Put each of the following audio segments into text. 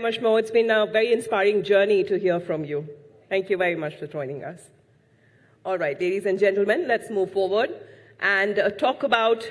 much more. It's been a very inspiring journey to hear from you. Thank you very much for joining us. All right, ladies and gentlemen, let's move forward and talk about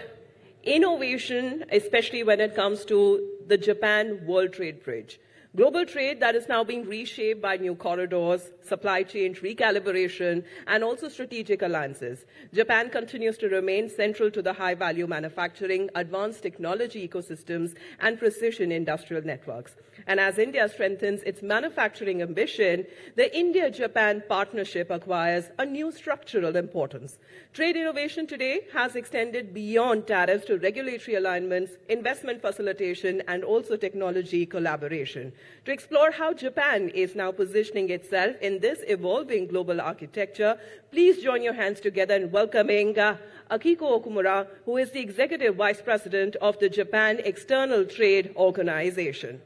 innovation, especially when it comes to the Japan World Trade Bridge. Global trade that is now being reshaped by new corridors, supply chain recalibration, and also strategic alliances. Japan continues to remain central to the high-value manufacturing, advanced technology ecosystems, and precision industrial networks. And as India strengthens its manufacturing ambition, the India-Japan partnership acquires a new structural importance. Trade innovation today has extended beyond tariffs to regulatory alignments, investment facilitation, and also technology collaboration. To explore how Japan is now positioning itself in this evolving global architecture, please join your hands together in welcoming Akiko Okumura, who is the Executive Vice President of the Japan External Trade Organization.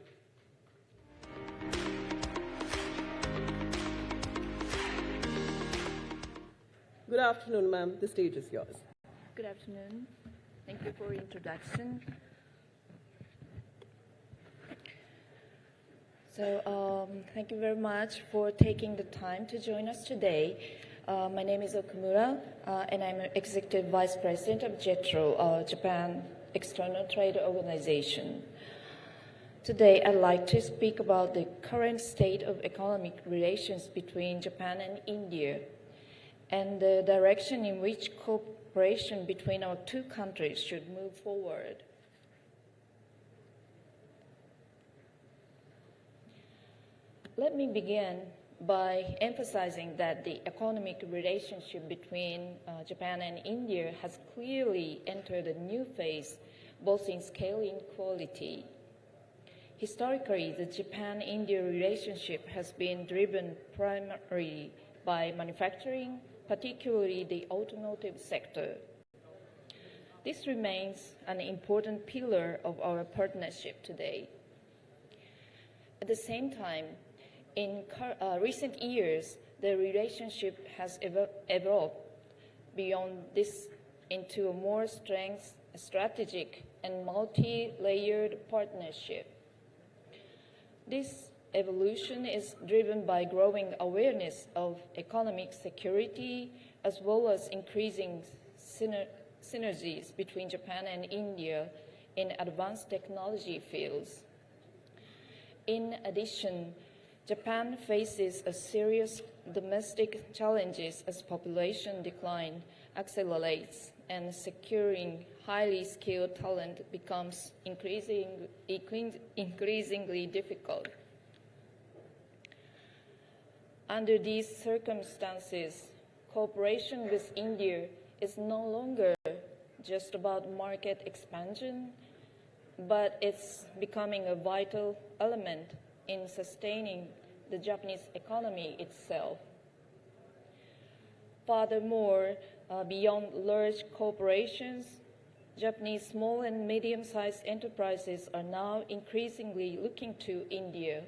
Good afternoon, ma'am. The stage is yours. Good afternoon. Thank you for the introduction. So thank you very much for taking the time to join us today. My name is Okumura, and I'm Executive Vice President of JETRO, Japan External Trade Organization. Today, I'd like to speak about the current state of economic relations between Japan and India, and the direction in which cooperation between our two countries should move forward. Let me begin by emphasizing that the economic relationship between Japan and India has clearly entered a new phase, both in scale and quality. Historically, the Japan-India relationship has been driven primarily by manufacturing, particularly the automotive sector. This remains an important pillar of our partnership today. At the same time, in recent years, the relationship has evolved beyond this into a more strategic and multi-layered partnership. This evolution is driven by growing awareness of economic security as well as increasing synergies between Japan and India in advanced technology fields. In addition, Japan faces a serious domestic challenges as population decline accelerates and securing highly skilled talent becomes increasingly difficult. Under these circumstances, cooperation with India is no longer just about market expansion, but it's becoming a vital element in sustaining the Japanese economy itself. Furthermore, beyond large corporations, Japanese small and medium-sized enterprises are now increasingly looking to India,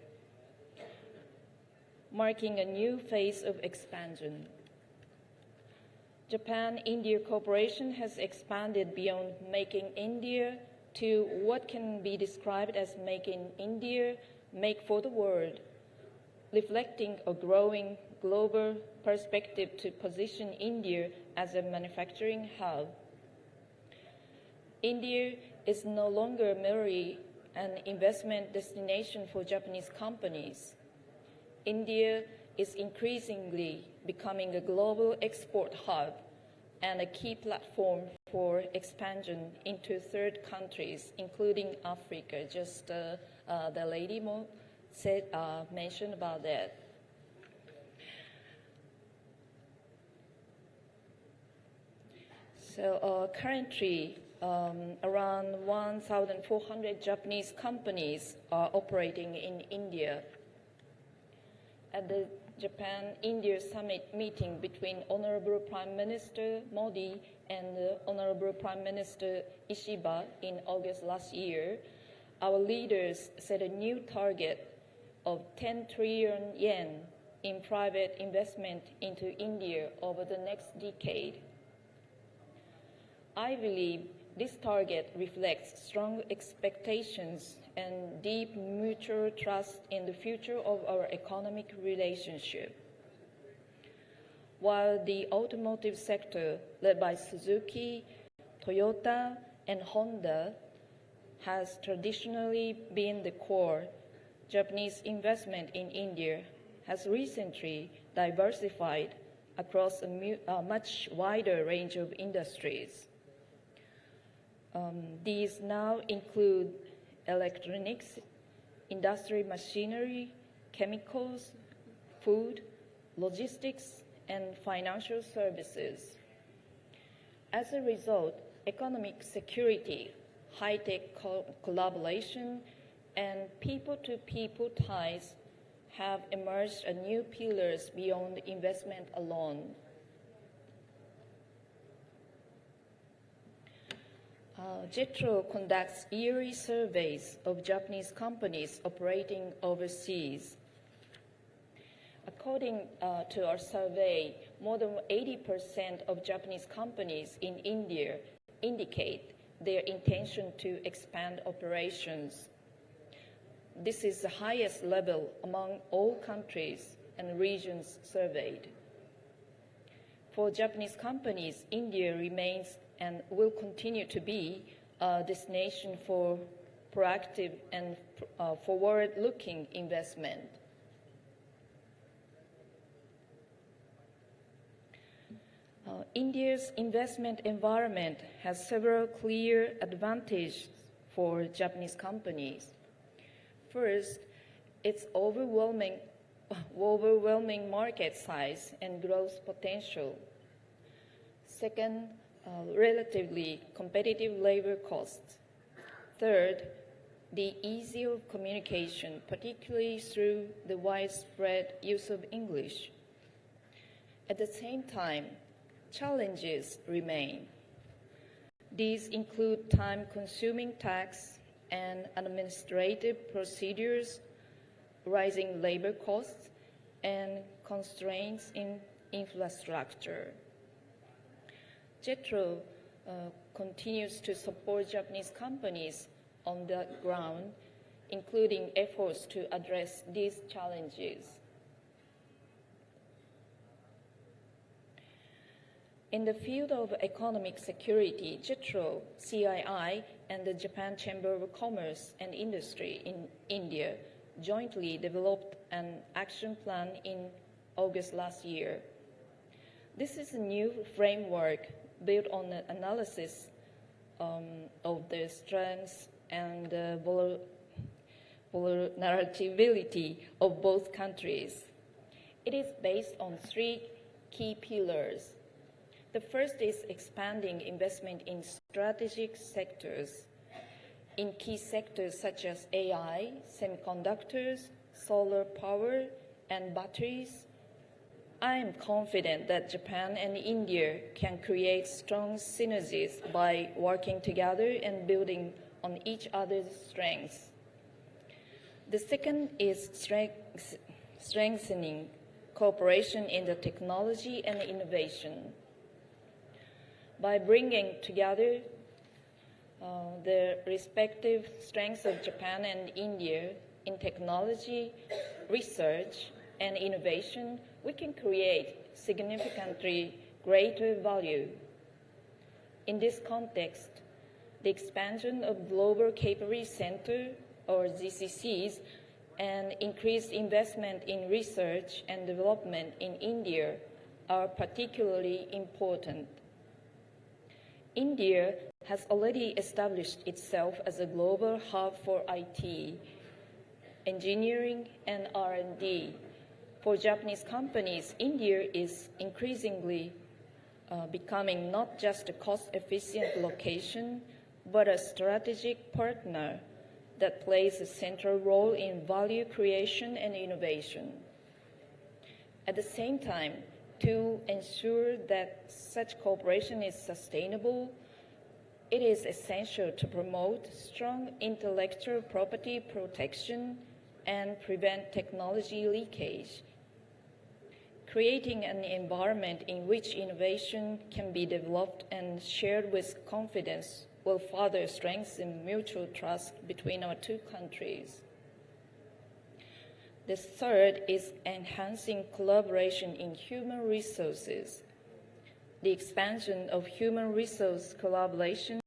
marking a new phase of expansion. Japan-India cooperation has expanded beyond making India to what can be described as making India make for the world, reflecting a growing global perspective to position India as a manufacturing hub. India is no longer merely an investment destination for Japanese companies. India is increasingly becoming a global export hub and a key platform for expansion into third countries, including Africa. Just the lady mentioned about that. So currently, around 1,400 Japanese companies are operating in India. At the Japan-India Summit meeting between Honorable Prime Minister Modi and Honorable Prime Minister Ishiba in August last year, our leaders set a new target of 10 trillion yen in private investment into India over the next decade. I believe this target reflects strong expectations and deep mutual trust in the future of our economic relationship. While the automotive sector, led by Suzuki, Toyota, and Honda, has traditionally been the core, Japanese investment in India has recently diversified across a much wider range of industries. These now include electronics, industrial machinery, chemicals, food, logistics, and financial services. As a result, economic security, high-tech collaboration, and people-to-people ties have emerged as new pillars beyond investment alone. JETRO conducts yearly surveys of Japanese companies operating overseas. According to our survey, more than 80% of Japanese companies in India indicate their intention to expand operations. This is the highest level among all countries and regions surveyed. For Japanese companies, India remains and will continue to be a destination for proactive and forward-looking investment. India's investment environment has several clear advantages for Japanese companies. First, its overwhelming market size and growth potential. Second, relatively competitive labor costs. Third, the ease of communication, particularly through the widespread use of English. At the same time, challenges remain. These include time-consuming tax and administrative procedures, rising labor costs, and constraints in infrastructure. JETRO continues to support Japanese companies on the ground, including efforts to address these challenges. In the field of economic security, JETRO, CII, and the Japan Chamber of Commerce and Industry in India jointly developed an action plan in August last year. This is a new framework built on the analysis of the strengths and vulnerability of both countries. It is based on three key pillars. The first is expanding investment in strategic sectors, in key sectors such as AI, semiconductors, solar power, and batteries. I am confident that Japan and India can create strong synergies by working together and building on each other's strengths. The second is strengthening cooperation in the technology and innovation. By bringing together the respective strengths of Japan and India in technology, research, and innovation, we can create significantly greater value. In this context, the expansion of Global Capability Center, or GCCs, and increased investment in research and development in India are particularly important. India has already established itself as a global hub for IT, engineering, and R&D. For Japanese companies, India is increasingly becoming not just a cost-efficient location, but a strategic partner that plays a central role in value creation and innovation. At the same time, to ensure that such cooperation is sustainable, it is essential to promote strong intellectual property protection and prevent technology leakage. Creating an environment in which innovation can be developed and shared with confidence will further strengthen mutual trust between our two countries. The third is enhancing collaboration in human resources. The expansion of human resource collaboration,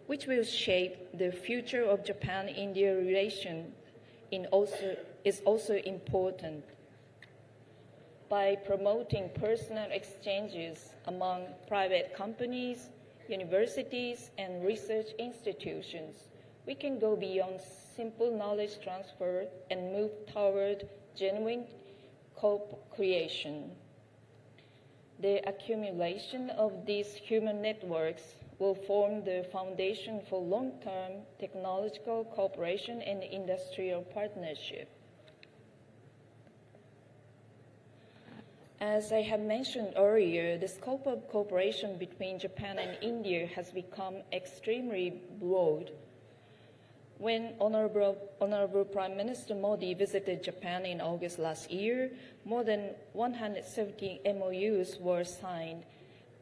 which will shape the future of Japan-India relation, is also important. By promoting personal exchanges among private companies, universities, and research institutions, we can go beyond simple knowledge transfer and move toward genuine co-creation. The accumulation of these human networks will form the foundation for long-term technological cooperation and industrial partnership. As I have mentioned earlier, the scope of cooperation between Japan and India has become extremely broad. When Honorable Prime Minister Modi visited Japan in August last year, more than 170 MOUs were signed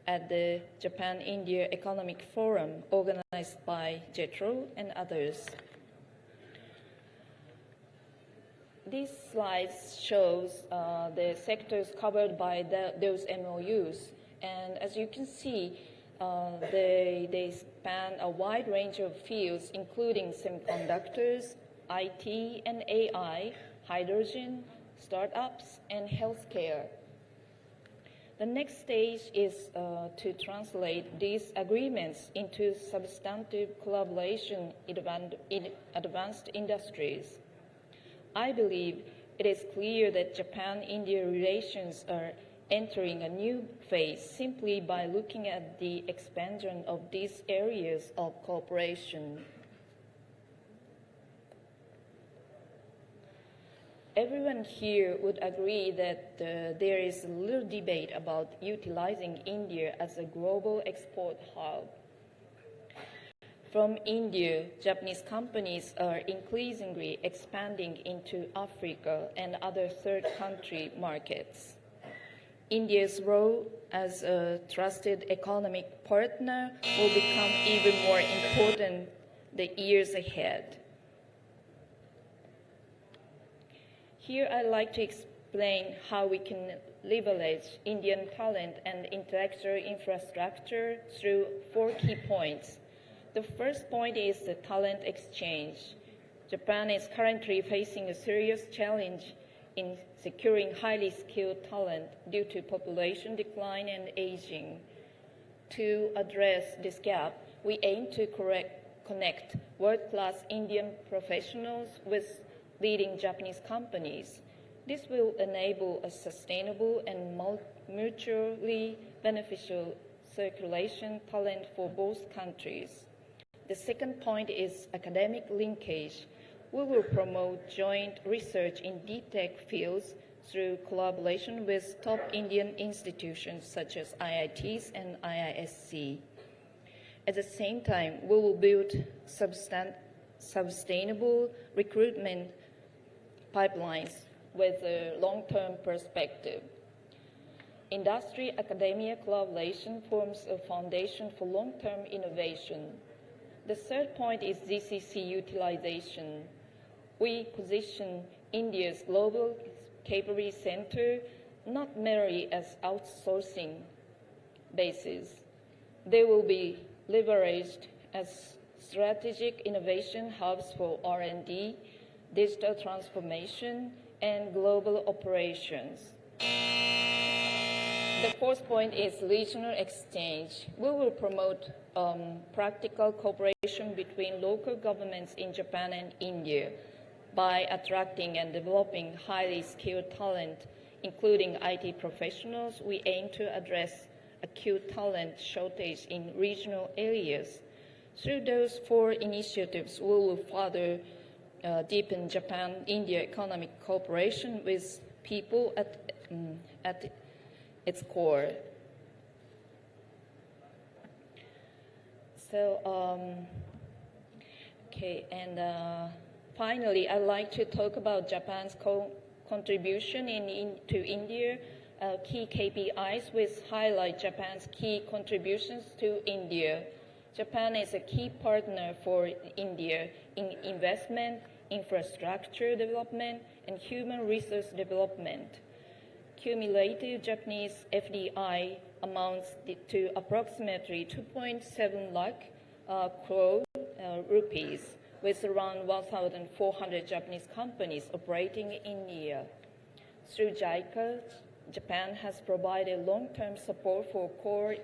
at the Japan-India Economic Forum organized by JETRO and others. These slides shows the sectors covered by those MOUs, and as you can see, they span a wide range of fields, including semiconductors, IT and AI, hydrogen, startups, and healthcare. The next stage is to translate these agreements into substantive collaboration in advanced industries. I believe it is clear that Japan-India relations are entering a new phase simply by looking at the expansion of these areas of cooperation. Everyone here would agree that there is little debate about utilizing India as a global export hub. From India, Japanese companies are increasingly expanding into Africa and other third country markets. India's role as a trusted economic partner will become even more important the years ahead. Here I'd like to explain how we can leverage Indian talent and intellectual infrastructure through 4 key points. The first point is the talent exchange. Japan is currently facing a serious challenge in securing highly skilled talent due to population decline and aging. To address this gap, we aim to connect world-class Indian professionals with leading Japanese companies. This will enable a sustainable and mutually beneficial circulation talent for both countries. The second point is academic linkage. We will promote joint research in deep tech fields through collaboration with top Indian institutions such as IITs and IISc. At the same time, we will build sustainable recruitment pipelines with a long-term perspective. Industry-academia collaboration forms a foundation for long-term innovation. The third point is GCC utilization. We position India's global capability center not merely as outsourcing bases. They will be leveraged as strategic innovation hubs for R&D, digital transformation, and global operations. The fourth point is regional exchange. We will promote practical cooperation between local governments in Japan and India by attracting and developing highly skilled talent, including IT professionals. We aim to address acute talent shortage in regional areas. Through those 4 initiatives, we will further deepen Japan-India economic cooperation with people at its core. Finally, I'd like to talk about Japan's contribution to India. Key KPIs which highlight Japan's key contributions to India. Japan is a key partner for India in investment, infrastructure development, and human resource development. Cumulative Japanese FDI amounts to approximately 2.7 lakh crore rupees, with around 1,400 Japanese companies operating in India. Through JICA, Japan has provided long-term support for core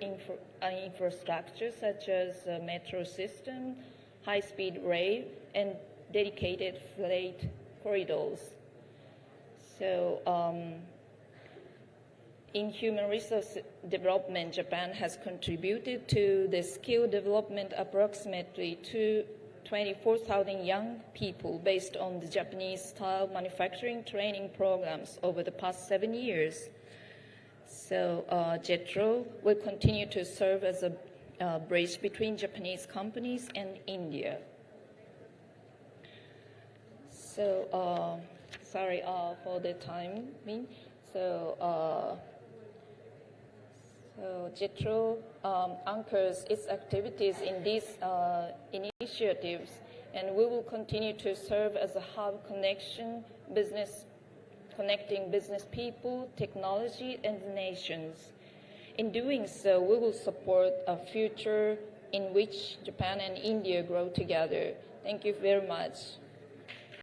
infrastructure such as metro system, high-speed rail, and dedicated freight corridors. So, in human resource development, Japan has contributed to the skill development approximately to 24,000 young people based on the Japanese-style manufacturing training programs over the past 7 years. So JETRO will continue to serve as a bridge between Japanese companies and India. So sorry for the timing. So JETRO anchors its activities in these initiatives, and we will continue to serve as a hub connecting business people, technology, and nations. In doing so, we will support a future in which Japan and India grow together. Thank you very much.